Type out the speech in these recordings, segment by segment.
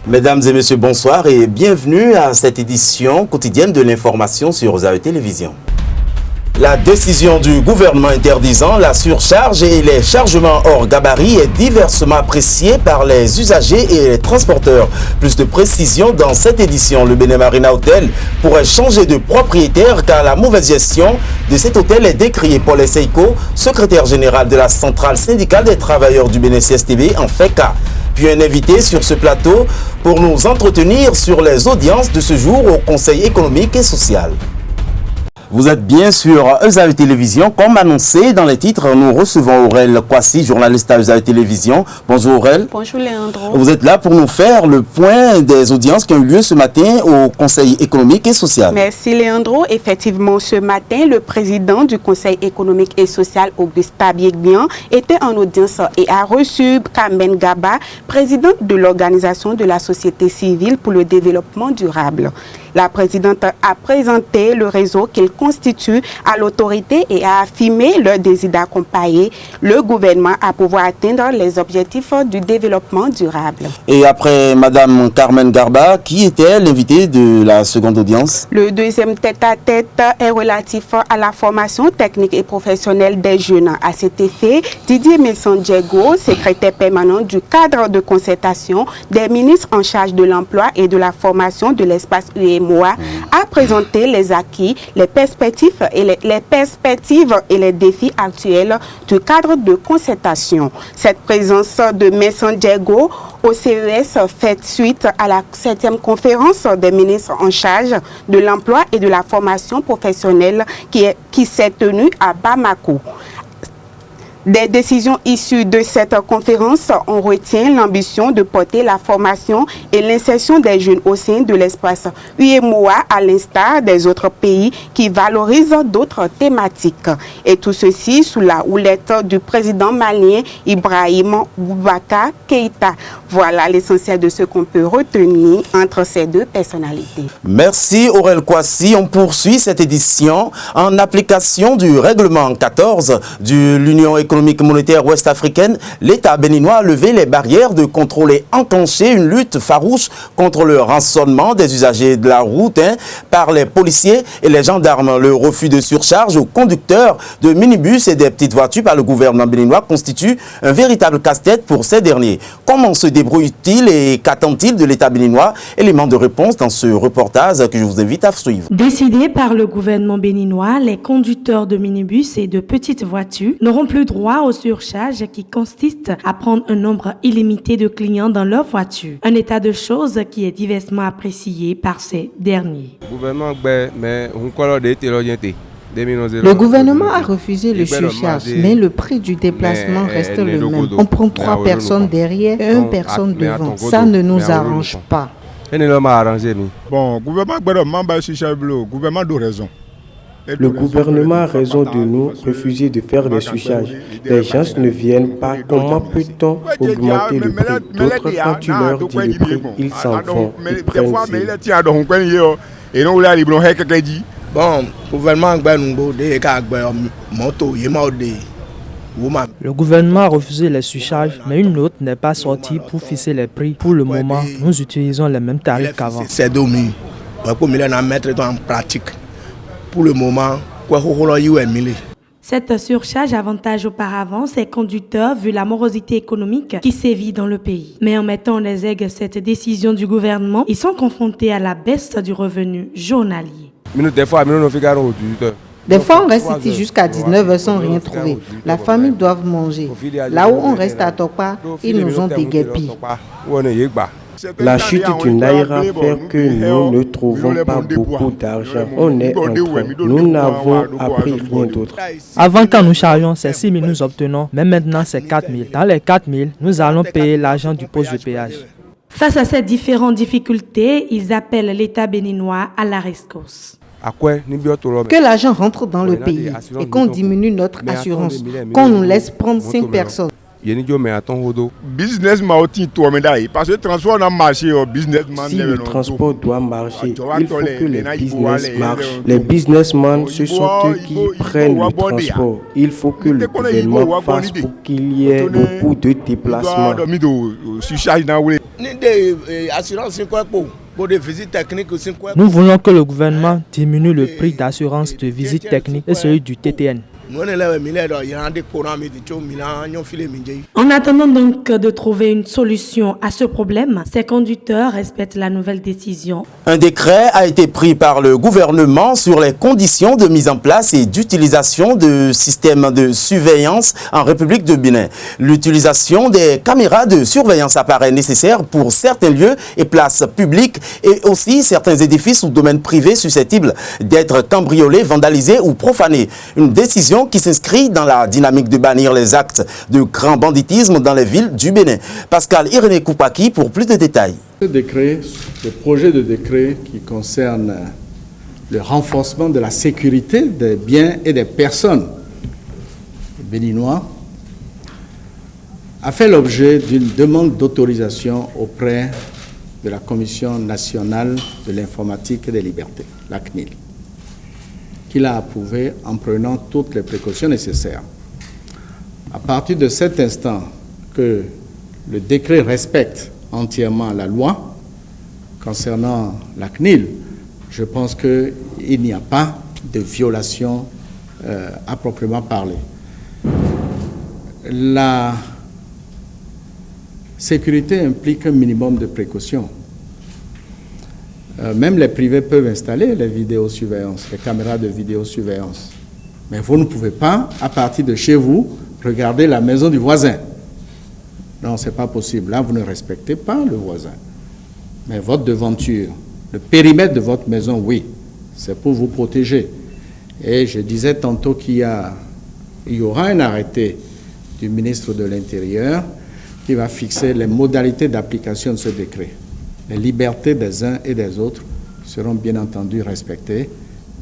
Mesdames et messieurs, bonsoir et bienvenue à cette édition quotidienne de l'information sur ZAE Télévision. La décision du gouvernement interdisant la surcharge et les chargements hors gabarit est diversement appréciée par les usagers et les transporteurs. Plus de précision dans cette édition. Le Bénin Marina Hotel pourrait changer de propriétaire car la mauvaise gestion de cet hôtel est décriée. Paul Seiko, secrétaire général de la centrale syndicale des travailleurs du Bénin CSTB, en fait cas. Puis un invité sur ce plateau pour nous entretenir sur les audiences de ce jour au Conseil économique et social. Vous êtes bien sur ZAE Télévision. Comme annoncé dans les titres, nous recevons Aurel Kwasi, journaliste à ZAE Télévision. Bonjour Aurel. Bonjour Léandro. Vous êtes là pour nous faire le point des audiences qui ont eu lieu ce matin au Conseil économique et social. Merci Léandro. Effectivement, ce matin, le président du Conseil économique et social, Augusta Biegbian, était en audience et a reçu Carmen Gaba, présidente de l'Organisation de la société civile pour le développement durable. La présidente a présenté le réseau qu'il constitue à l'autorité et a affirmé leur désir d'accompagner le gouvernement à pouvoir atteindre les objectifs du développement durable. Et après Madame Carmen Garba, qui était l'invité de la seconde audience? Le deuxième tête-à-tête est relatif à la formation technique et professionnelle des jeunes. À cet effet, Didier Messon-Diego, secrétaire permanent du cadre de concertation des ministres en charge de l'emploi et de la formation de l'espace UEMOA, a présenté les acquis, les perspectives et les défis actuels du cadre de concertation. Cette présence de Messon-Diego au CES fait suite à la 7e conférence des ministres en charge de l'emploi et de la formation professionnelle qui s'est tenue à Bamako. Des décisions issues de cette conférence, on retient l'ambition de porter la formation et l'insertion des jeunes au sein de l'espace UEMOA à l'instar des autres pays qui valorisent d'autres thématiques. Et tout ceci sous la houlette du président malien Ibrahim Boubacar Keïta. Voilà l'essentiel de ce qu'on peut retenir entre ces deux personnalités. Merci Aurel Kwasi. On poursuit cette édition en application du règlement 14 de l'Union économique monétaire ouest-africaine. L'État béninois a levé les barrières de contrôle et enclenché une lutte farouche contre le rançonnement des usagers de la route par les policiers et les gendarmes. Le refus de surcharge aux conducteurs de minibus et des petites voitures par le gouvernement béninois constitue un véritable casse-tête pour ces derniers. Comment se débrouille-t-il et qu'attend-il de l'État béninois? Élément de réponse dans ce reportage que je vous invite à suivre. Décidé par le gouvernement béninois, les conducteurs de minibus et de petites voitures n'auront plus droit au surcharge qui consiste à prendre un nombre illimité de clients dans leur voiture. Un état de choses qui est diversement apprécié par ces derniers. Le gouvernement a refusé le surcharge, mais le prix du déplacement reste le même. On prend 3 personnes derrière et 1 personne devant. Ça ne nous arrange pas. Bon, gouvernement de raison. Le gouvernement a raison de nous refuser de faire des surcharges. Les gens ne viennent pas. Comment peut-on augmenter le prix? D'autres, quand tu leur dis le prix, ils s'en vont. Ils prennent Bon, gouvernement Le gouvernement a refusé les surcharges, mais une note n'est pas sortie pour fixer les prix. Pour le moment, nous utilisons les mêmes tarifs qu'avant. C'est dommage. Pour mettre en pratique. Pour le moment, cette surcharge avantage auparavant ces conducteurs vu la morosité économique qui sévit dans le pays. Mais en mettant en exergue cette décision du gouvernement, ils sont confrontés à la baisse du revenu journalier. Des fois, on reste ici jusqu'à 19h sans rien trouver. La famille doit manger. Là où on reste à Tokpa, ils nous ont déguerpis. La chute du Naira fait que nous ne trouvons pas beaucoup d'argent. On est en train. Nous n'avons appris rien d'autre. Avant, quand nous chargeons, c'est 6 000 nous obtenons, mais maintenant c'est 4 000. Dans les 4 000, nous allons payer l'argent du poste de péage. Face à ces différentes difficultés, ils appellent l'État béninois à la rescousse. Que l'argent rentre dans le pays et qu'on diminue notre assurance, qu'on nous laisse prendre 5 personnes. Parce que le transport doit marcher. Si le transport doit marcher, il faut que les business marchent. Les businessmen, ce sont eux qui prennent le transport. Il faut que le gouvernement fasse pour qu'il y ait beaucoup de déplacements. Nous voulons que le gouvernement diminue le prix d'assurance de visite technique et celui du TTN. En attendant donc de trouver une solution à ce problème, ces conducteurs respectent la nouvelle décision. Un décret a été pris par le gouvernement sur les conditions de mise en place et d'utilisation de systèmes de surveillance en République de Bénin. L'utilisation des caméras de surveillance apparaît nécessaire pour certains lieux et places publiques et aussi certains édifices ou domaines privés susceptibles d'être cambriolés, vandalisés ou profanés. Une décision qui s'inscrit dans la dynamique de bannir les actes de grand banditisme dans les villes du Bénin. Pascal Irénée Koupaki pour plus de détails. Le projet de décret qui concerne le renforcement de la sécurité des biens et des personnes béninois a fait l'objet d'une demande d'autorisation auprès de la Commission nationale de l'informatique et des libertés, la CNIL, qui l'a approuvé en prenant toutes les précautions nécessaires. À partir de cet instant que le décret respecte entièrement la loi concernant la CNIL, je pense qu'il n'y a pas de violation à proprement parler. La sécurité implique un minimum de précautions. Même les privés peuvent installer les vidéosurveillances, les caméras de vidéosurveillance. Mais vous ne pouvez pas, à partir de chez vous, regarder la maison du voisin. Non, ce n'est pas possible. Là, vous ne respectez pas le voisin. Mais votre devanture, le périmètre de votre maison, oui, c'est pour vous protéger. Et je disais tantôt qu'il y aura un arrêté du ministre de l'Intérieur qui va fixer les modalités d'application de ce décret. Les libertés des uns et des autres seront bien entendu respectées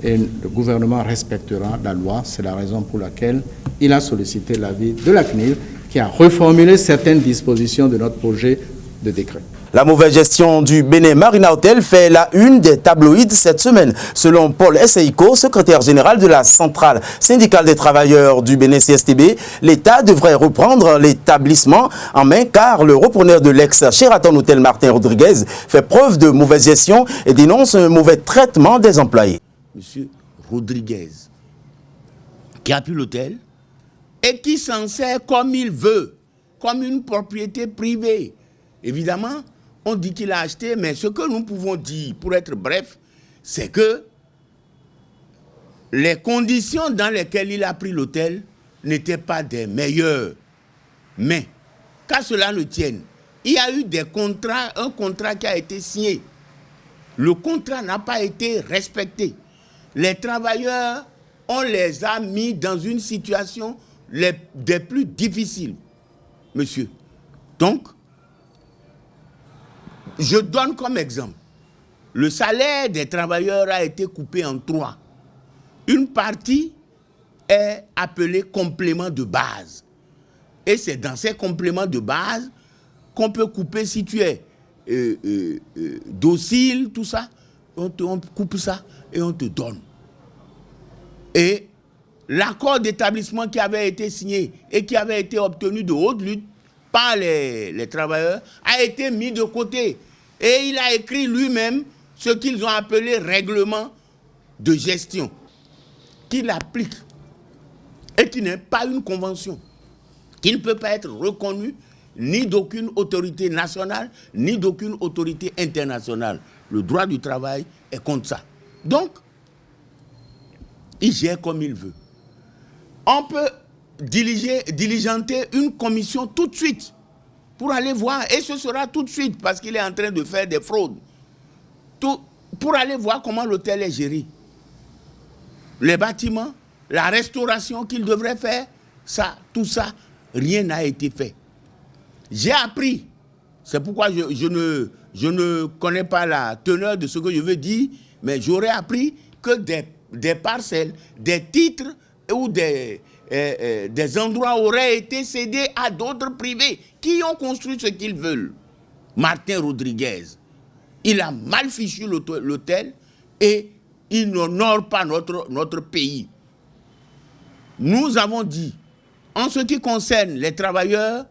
et le gouvernement respectera la loi. C'est la raison pour laquelle il a sollicité l'avis de la CNIL qui a reformulé certaines dispositions de notre projet de décret. La mauvaise gestion du Bénin Marina Hotel fait la une des tabloïds cette semaine. Selon Paul Esseiko, secrétaire général de la centrale syndicale des travailleurs du Bénin CSTB, l'État devrait reprendre l'établissement en main car le repreneur de l'ex-Sheraton Hotel Martin Rodriguez fait preuve de mauvaise gestion et dénonce un mauvais traitement des employés. Monsieur Rodriguez, qui a pris l'hôtel et qui s'en sert comme il veut, comme une propriété privée. Évidemment, on dit qu'il a acheté, mais ce que nous pouvons dire, pour être bref, c'est que les conditions dans lesquelles il a pris l'hôtel n'étaient pas des meilleures. Mais, qu'à cela ne tienne, il y a eu un contrat qui a été signé. Le contrat n'a pas été respecté. Les travailleurs, on les a mis dans une situation des plus difficiles, monsieur. Donc, je donne comme exemple, le salaire des travailleurs a été coupé en 3. Une partie est appelée complément de base. Et c'est dans ces compléments de base qu'on peut couper si tu es docile, tout ça. On coupe ça et on te donne. Et l'accord d'établissement qui avait été signé et qui avait été obtenu de haute lutte par les travailleurs a été mis de côté. Et il a écrit lui-même ce qu'ils ont appelé règlement de gestion, qu'il applique et qui n'est pas une convention, qui ne peut pas être reconnu ni d'aucune autorité nationale, ni d'aucune autorité internationale. Le droit du travail est contre ça. Donc, il gère comme il veut. On peut diligenter une commission tout de suite pour aller voir, et ce sera tout de suite parce qu'il est en train de faire des fraudes, pour aller voir comment l'hôtel est géré. Les bâtiments, la restauration qu'il devrait faire, ça, tout ça, rien n'a été fait. J'ai appris, c'est pourquoi je ne connais pas la teneur de ce que je veux dire, mais j'aurais appris que des parcelles, des titres ou des endroits auraient été cédés à d'autres privés qui ont construit ce qu'ils veulent. Martin Rodriguez, il a mal fichu l'hôtel et il n'honore pas notre pays. Nous avons dit, en ce qui concerne les travailleurs,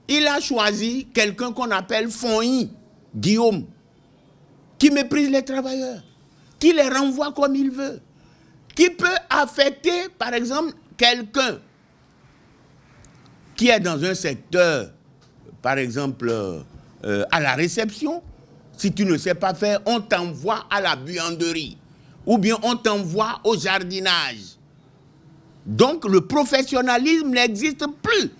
il a choisi quelqu'un qu'on appelle Fonyi. Guillaume, qui méprise les travailleurs, qui les renvoie comme il veut, qui peut affecter, par exemple, quelqu'un qui est dans un secteur, par exemple, à la réception. Si tu ne sais pas faire, on t'envoie à la buanderie ou bien on t'envoie au jardinage. Donc le professionnalisme n'existe plus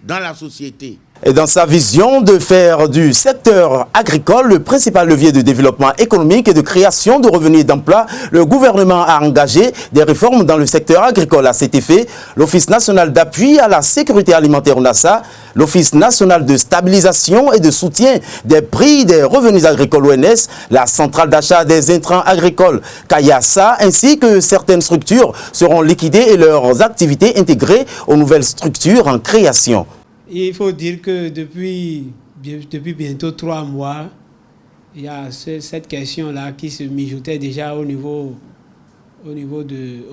dans la société. Et dans sa vision de faire du secteur agricole le principal levier de développement économique et de création de revenus et d'emplois, le gouvernement a engagé des réformes dans le secteur agricole. À cet effet, l'Office national d'appui à la sécurité alimentaire ONASA, l'Office national de stabilisation et de soutien des prix des revenus agricoles ONS, la centrale d'achat des intrants agricoles CAIASA, ainsi que certaines structures seront liquidées et leurs activités intégrées aux nouvelles structures en création. Il faut dire que depuis bientôt 3 mois, il y a cette question-là qui se mijotait déjà au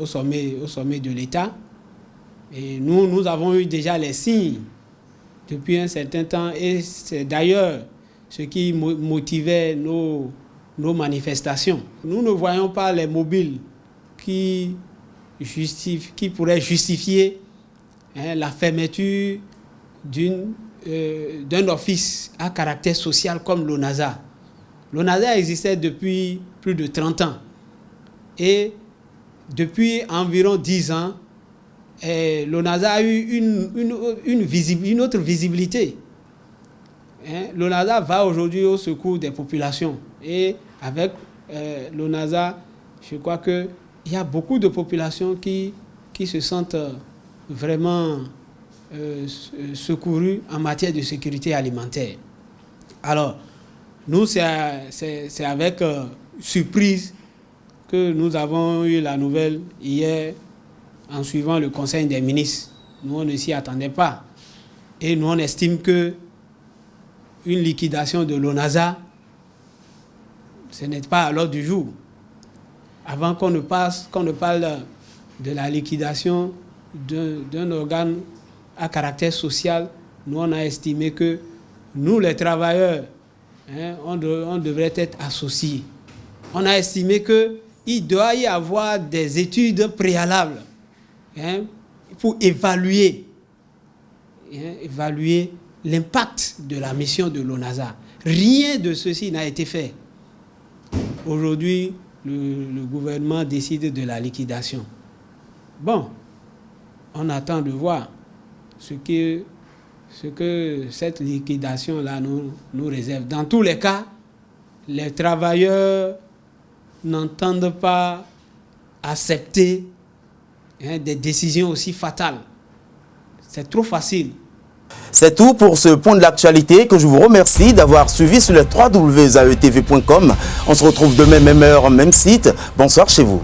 sommet de l'État. Et nous avons eu déjà les signes depuis un certain temps. Et c'est d'ailleurs ce qui motivait nos manifestations. Nous ne voyons pas les mobiles qui pourraient justifier la fermeture d'un office à caractère social comme l'ONASA. L'ONASA existait depuis plus de 30 ans. Et depuis environ 10 ans, l'ONASA a eu une autre visibilité. L'ONASA va aujourd'hui au secours des populations. Et avec l'ONASA, je crois qu'il y a beaucoup de populations qui se sentent vraiment secourues en matière de sécurité alimentaire. Alors, nous, c'est avec surprise que nous avons eu la nouvelle hier en suivant le Conseil des ministres. Nous, on ne s'y attendait pas. Et nous, on estime que une liquidation de l'ONASA, ce n'est pas à l'ordre du jour. Avant qu'on ne parle de la liquidation d'un organe à caractère social, nous, on a estimé que nous, les travailleurs, on devrait être associés. On a estimé qu'il doit y avoir des études préalables pour évaluer l'impact de la mission de l'ONASA. Rien de ceci n'a été fait. Aujourd'hui, le gouvernement décide de la liquidation. Bon, on attend de voir ce que cette liquidation-là nous réserve. Dans tous les cas, les travailleurs n'entendent pas accepter des décisions aussi fatales. C'est trop facile. C'est tout pour ce point de l'actualité que je vous remercie d'avoir suivi sur le www.aetv.com. On se retrouve demain, même heure, même site. Bonsoir chez vous.